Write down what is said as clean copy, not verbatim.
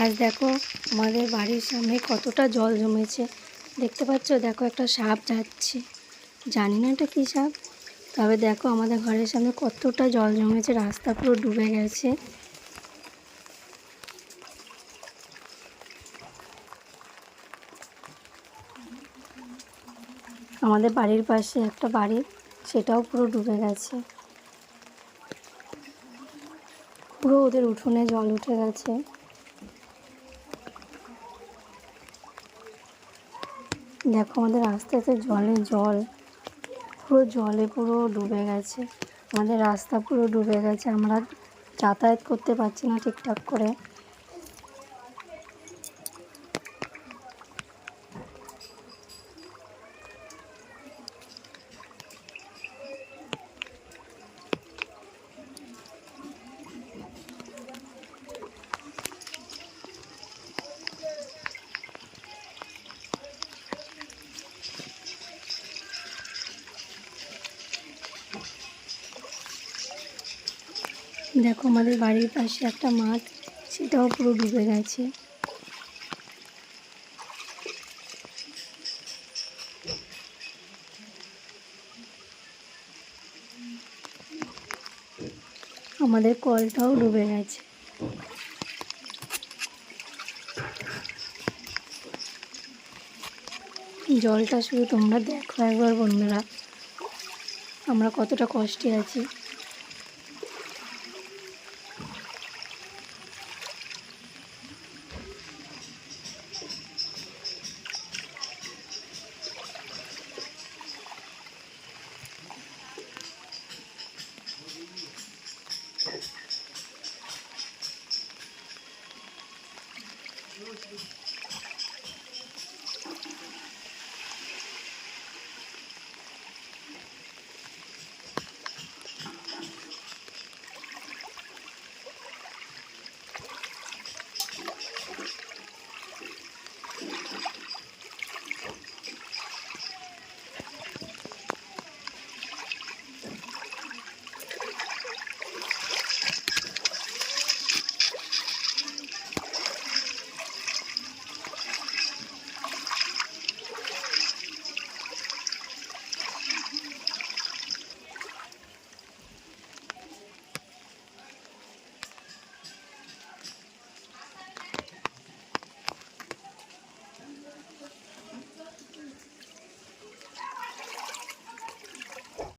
আজ দেখো আমাদের বাড়ির সামনে কতটা জল জমেছে। দেখতে পাচ্ছ, দেখো একটা সাপ যাচ্ছে। জানি না এটা কী সাপ, তবে দেখো আমাদের ঘরের সামনে কতটা জল জমেছে, রাস্তা পুরো ডুবে গেছে। আমাদের বাড়ির পাশে একটা বাড়ি, সেটাও পুরো ডুবে গেছে। পুরো ওদের উঠোনে জল উঠে গেছে। দেখো আমাদের রাস্তাতে জল পুরো জলে পুরো ডুবে গেছে। আমাদের রাস্তা পুরো ডুবে গেছে, আমরা যাতায়াত করতে পারছি না ঠিকঠাক করে। দেখো আমাদের বাড়ির পাশে একটা মাঠ, সেটাও পুরো ডুবে গেছে। আমাদের কলটাও ডুবে গেছে। জলটা শুধু তোমরা দেখো একবার বন্ধুরা, আমরা কতটা কষ্টে আছি।